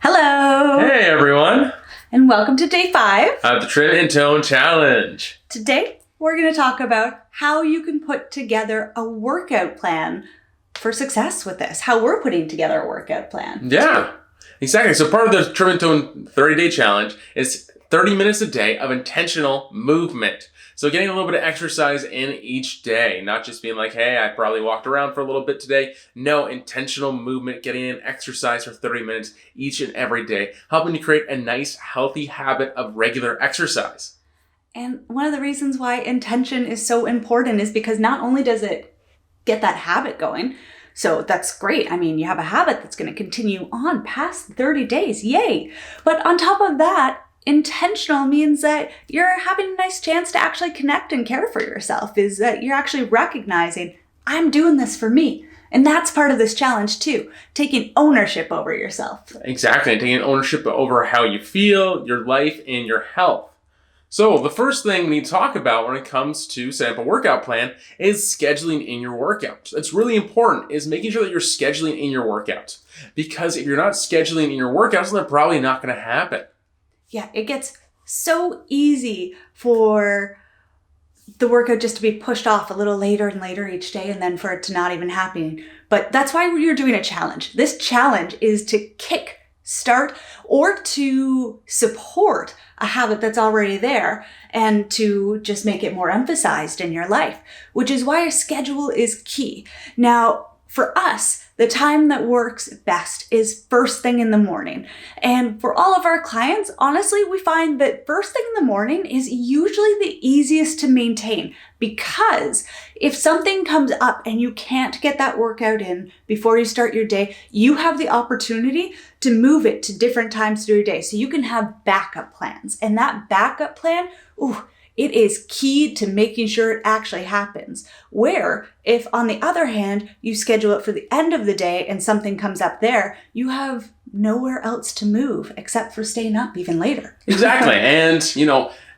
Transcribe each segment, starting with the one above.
Hello! Hey everyone! And welcome to day 5 of the Trim and Tone Challenge. Today, we're going to talk about how you can put together a workout plan for success with this. How we're putting together a workout plan. Yeah, exactly. So part of the Trim and Tone 30-day challenge is 30 minutes a day of intentional movement. So getting a little bit of exercise in each day, not just being like, hey, I probably walked around for a little bit today. No, intentional movement, getting in exercise for 30 minutes each and every day, helping to create a nice, healthy habit of regular exercise. And one of the reasons why intention is so important is because not only does it get that habit going, so that's great. I mean, you have a habit that's going to continue on past 30 days. Yay! But on top of that, intentional means that you're having a nice chance to actually connect and care for yourself, is that you're actually recognizing, I'm doing this for me. And that's part of this challenge too, taking ownership over yourself. Exactly, taking ownership over how you feel, your life, and your health. So the first thing we need to talk about when it comes to setting up a workout plan is scheduling in your workouts. It's really important, is making sure that you're scheduling in your workouts. Because if you're not scheduling in your workouts, then they're probably not going to happen. Yeah, it gets so easy for the workout just to be pushed off a little later and later each day, and then for it to not even happen. But that's why you're doing a challenge. This challenge is to start or to support a habit that's already there and to just make it more emphasized in your life, which is why a schedule is key. Now, for us, the time that works best is first thing in the morning. And for all of our clients, honestly, we find that first thing in the morning is usually the easiest to maintain, because if something comes up and you can't get that workout in before you start your day, you have the opportunity to move it to different times through your day. So you can have backup plans. And that backup plan, it is key to making sure it actually happens. Where if, on the other hand, you schedule it for the end of the day and something comes up there, you have nowhere else to move except for staying up even later. Exactly. And,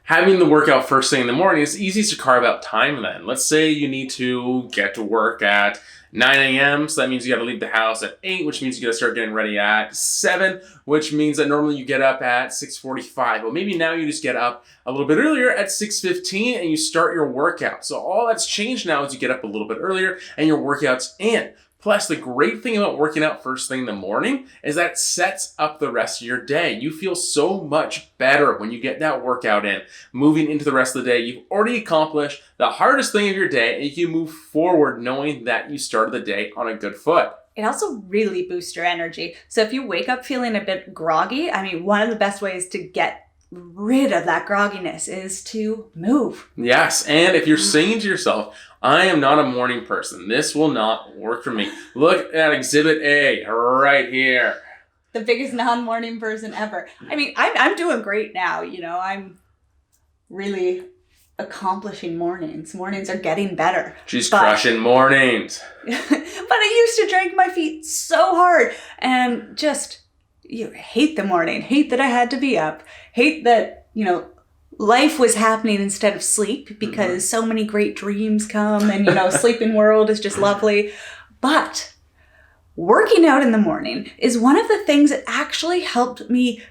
having the workout first thing in the morning is easy to carve out time then. Let's say you need to get to work at 9 a.m., so that means you got to leave the house at 8, which means you got to start getting ready at 7, which means that normally you get up at 6:45. Well, maybe now you just get up a little bit earlier at 6:15 and you start your workout. So all that's changed now is you get up a little bit earlier and your workout's in. Plus, the great thing about working out first thing in the morning is that it sets up the rest of your day. You feel so much better when you get that workout in. Moving into the rest of the day, you've already accomplished the hardest thing of your day, and you can move forward knowing that you started the day on a good foot. It also really boosts your energy. So if you wake up feeling a bit groggy, one of the best ways to get rid of that grogginess is to move. Yes, and if you're saying to yourself, I am not a morning person, this will not work for me. Look at Exhibit A right here. The biggest non-morning person ever. I'm doing great now. I'm really accomplishing mornings. Mornings are getting better. She's crushing mornings. But I used to drag my feet so hard and just hate the morning, hate that I had to be up, hate that, life was happening instead of sleep, because so many great dreams come and, sleeping world is just lovely. But working out in the morning is one of the things that actually helped me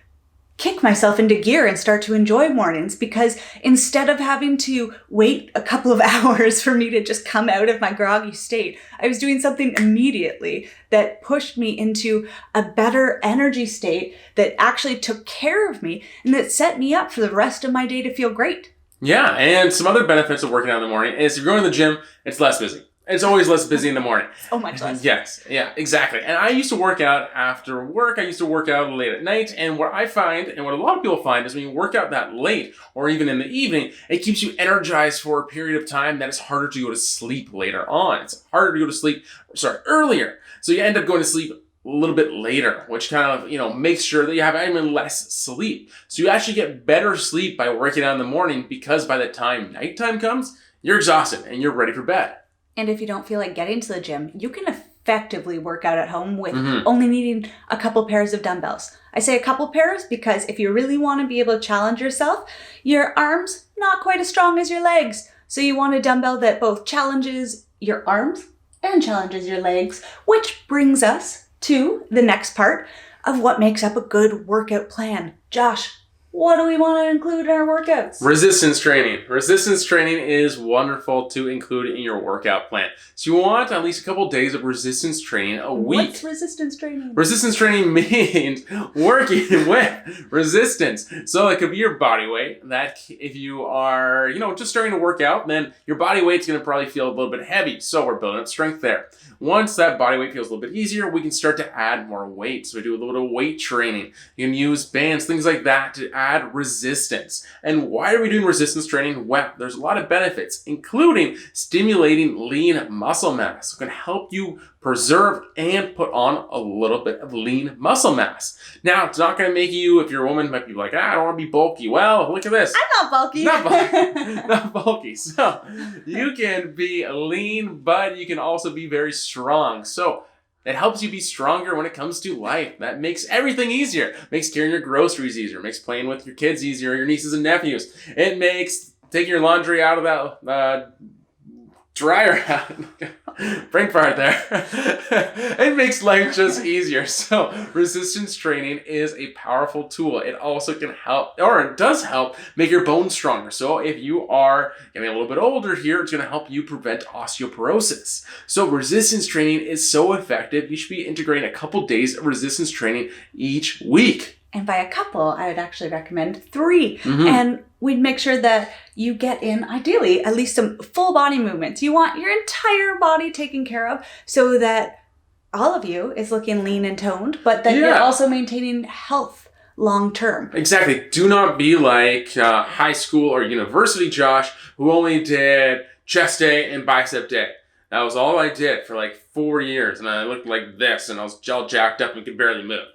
kick myself into gear and start to enjoy mornings, because instead of having to wait a couple of hours for me to just come out of my groggy state, I was doing something immediately that pushed me into a better energy state that actually took care of me and that set me up for the rest of my day to feel great. Yeah, and some other benefits of working out in the morning is if you're going to the gym, it's less busy. It's always less busy in the morning. So much less. Yes, yeah, exactly. And I used to work out after work. I used to work out late at night. And what I find, and what a lot of people find, is when you work out that late, or even in the evening, it keeps you energized for a period of time that it's harder to go to sleep later on. It's harder to go to sleep, earlier. So you end up going to sleep a little bit later, which kind of, makes sure that you have even less sleep. So you actually get better sleep by working out in the morning, because by the time nighttime comes, you're exhausted and you're ready for bed. And if you don't feel like getting to the gym, you can effectively work out at home with only needing a couple pairs of dumbbells. I say a couple pairs because if you really want to be able to challenge yourself, your arms not quite as strong as your legs. So you want a dumbbell that both challenges your arms and challenges your legs, which brings us to the next part of what makes up a good workout plan. Josh, what do we want to include in our workouts? Resistance training. Resistance training is wonderful to include in your workout plan. So you want at least a couple days of resistance training a week. What's resistance training? Resistance training means working with resistance. So it could be your body weight. That if you are, just starting to work out, then your body weight's going to probably feel a little bit heavy. So we're building up strength there. Once that body weight feels a little bit easier, we can start to add more weight. So we do a little bit of weight training. You can use bands, things like that to add resistance. And why are we doing resistance training? Well, there's a lot of benefits, including stimulating lean muscle mass. It can help you preserve and put on a little bit of lean muscle mass. Now, it's not going to make you, if you're a woman, might be like, I don't want to be bulky. Well, look at this. I'm not bulky. Not bulky. Not bulky. So you can be lean, but you can also be very strong. So it helps you be stronger when it comes to life. That makes everything easier. Makes carrying your groceries easier. Makes playing with your kids easier, your nieces and nephews. It makes taking your laundry out of that dryer out. Brain fart there. It makes life just easier. So resistance training is a powerful tool. It also can help, or it does help, make your bones stronger. So if you are getting a little bit older here, it's going to help you prevent osteoporosis. So resistance training is so effective. You should be integrating a couple days of resistance training each week. And by a couple, I would actually recommend 3. Mm-hmm. And we'd make sure that you get in, ideally, at least some full body movements. You want your entire body taken care of so that all of you is looking lean and toned, but that you're also maintaining health long term. Exactly. Do not be like high school or university Josh, who only did chest day and bicep day. That was all I did for like 4 years, and I looked like this, and I was all jacked up and could barely move.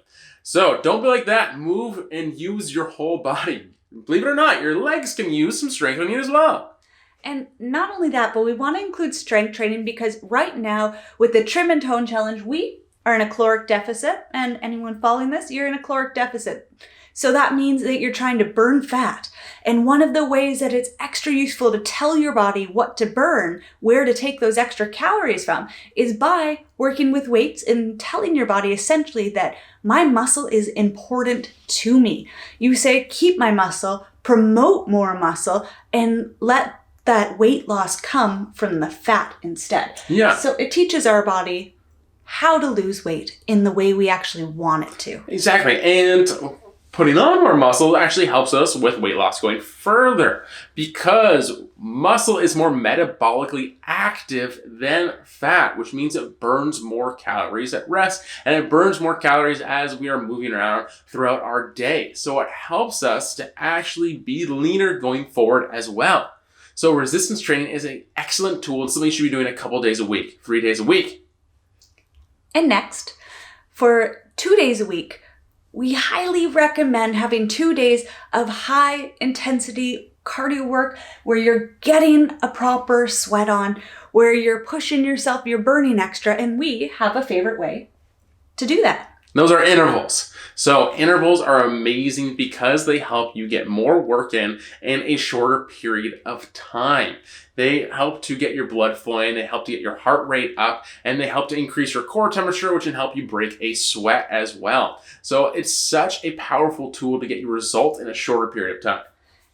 So don't be like that. Move and use your whole body. Believe it or not, your legs can use some strengthening as well. And not only that, but we want to include strength training because right now with the Trim and Tone Challenge, we are in a caloric deficit. And anyone following this, you're in a caloric deficit. So that means that you're trying to burn fat. And one of the ways that it's extra useful to tell your body what to burn, where to take those extra calories from, is by working with weights and telling your body essentially that my muscle is important to me. You say, keep my muscle, promote more muscle, and let that weight loss come from the fat instead. Yeah. So it teaches our body how to lose weight in the way we actually want it to. Exactly. And putting on more muscle actually helps us with weight loss going further because muscle is more metabolically active than fat, which means it burns more calories at rest and it burns more calories as we are moving around throughout our day. So it helps us to actually be leaner going forward as well. So resistance training is an excellent tool and something you should be doing a couple days a week, 3 days a week. And next, for 2 days a week, we highly recommend having 2 days of high intensity cardio work where you're getting a proper sweat on, where you're pushing yourself, you're burning extra, and we have a favorite way to do that. Those are intervals. So intervals are amazing because they help you get more work in a shorter period of time. They help to get your blood flowing, they help to get your heart rate up, and they help to increase your core temperature, which can help you break a sweat as well. So it's such a powerful tool to get you results in a shorter period of time.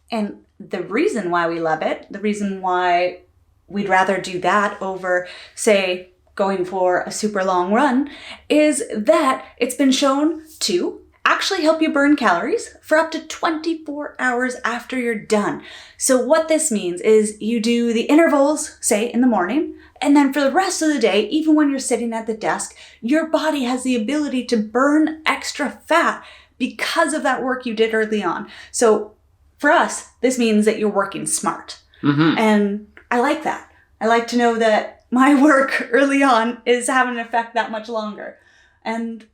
And the reason why we love it, the reason why we'd rather do that over, say, going for a super long run, is that it's been shown to actually help you burn calories for up to 24 hours after you're done. So what this means is you do the intervals, say in the morning, and then for the rest of the day, even when you're sitting at the desk, your body has the ability to burn extra fat because of that work you did early on. So for us, this means that you're working smart. Mm-hmm. And I like that. I like to know that my work early on is having an effect that much longer. And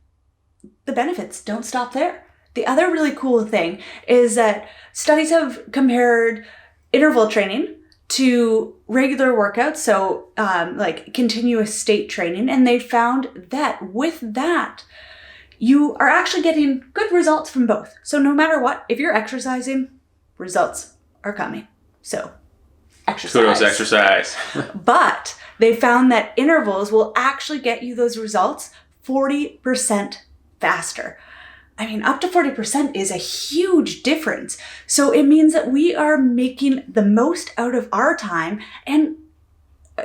the benefits don't stop there. The other really cool thing is that studies have compared interval training to regular workouts, so like continuous state training, and they found that with that, you are actually getting good results from both. So no matter what, if you're exercising, results are coming. So exercise. Kudos, exercise. But they found that intervals will actually get you those results 40% faster. I mean, up to 40% is a huge difference. So it means that we are making the most out of our time. And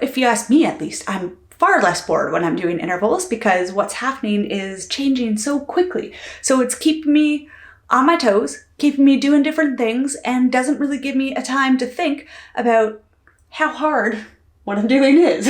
if you ask me, at least, I'm far less bored when I'm doing intervals because what's happening is changing so quickly. So it's keeping me on my toes, keeping me doing different things, and doesn't really give me a time to think about how hard what I'm doing is.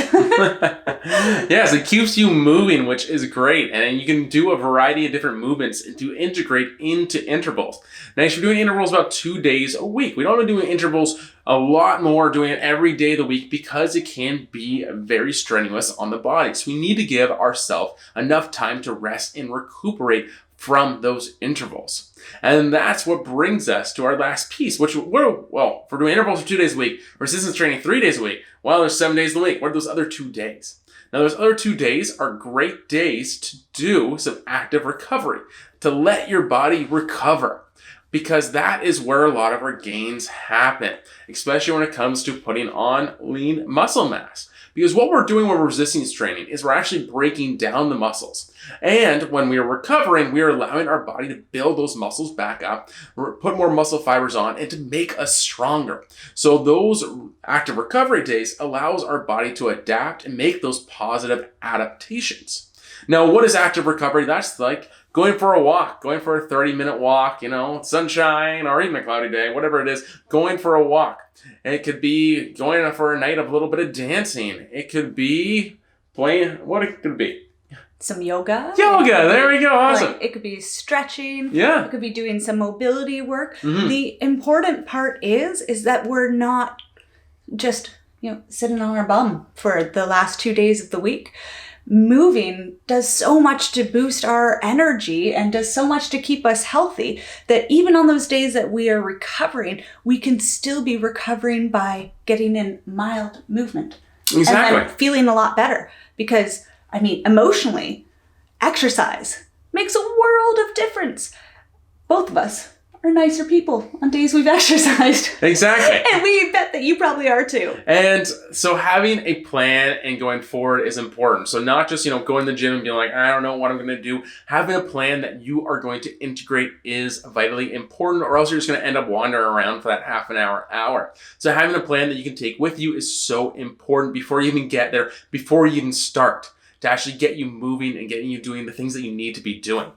Yes, it keeps you moving, which is great. And you can do a variety of different movements to integrate into intervals. Now, if you're doing intervals about 2 days a week, we don't want to do intervals a lot more, doing it every day of the week because it can be very strenuous on the body. So we need to give ourselves enough time to rest and recuperate from those intervals. And that's what brings us to our last piece, which if we're doing intervals for 2 days a week, resistance training 3 days a week, well, there's 7 days a week. What are those other 2 days? Now, those other 2 days are great days to do some active recovery, to let your body recover, because that is where a lot of our gains happen, especially when it comes to putting on lean muscle mass. Because what we're doing when we're resistance training is we're actually breaking down the muscles. And when we are recovering, we are allowing our body to build those muscles back up, put more muscle fibers on, and to make us stronger. So those active recovery days allows our body to adapt and make those positive adaptations. Now, what is active recovery? That's like going for a walk, going for a 30-minute walk, sunshine, or even a cloudy day, whatever it is, going for a walk. It could be going for a night of a little bit of dancing. It could be playing, what it could be? Some yoga. There we go. Awesome. It could be stretching. Yeah. It could be doing some mobility work. Mm-hmm. The important part is that we're not just, sitting on our bum for the last 2 days of the week. Moving does so much to boost our energy and does so much to keep us healthy that even on those days that we are recovering, we can still be recovering by getting in mild movement. Exactly. And then feeling a lot better because, emotionally, exercise makes a world of difference. Both of us are nicer people on days we've exercised. Exactly. And we bet that you probably are too. And so having a plan and going forward is important. So not just, going to the gym and being like, I don't know what I'm going to do. Having a plan that you are going to integrate is vitally important, or else you're just going to end up wandering around for that half an hour. So having a plan that you can take with you is so important before you even get there, before you even start, to actually get you moving and getting you doing the things that you need to be doing.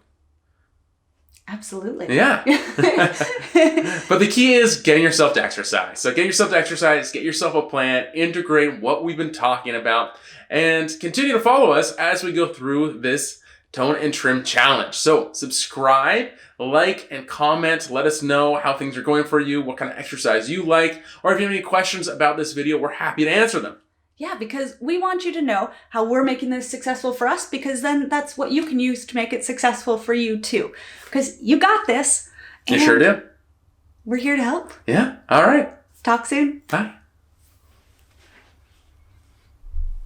Absolutely. Yeah. But the key is getting yourself to exercise. So get yourself to exercise, get yourself a plan, integrate what we've been talking about, and continue to follow us as we go through this Tone and Trim challenge. So subscribe, like, and comment. Let us know how things are going for you, what kind of exercise you like, or if you have any questions about this video, we're happy to answer them. Yeah, because we want you to know how we're making this successful for us, because then that's what you can use to make it successful for you too. Because you got this. You sure do. We're here to help. Yeah. All right. Talk soon. Bye.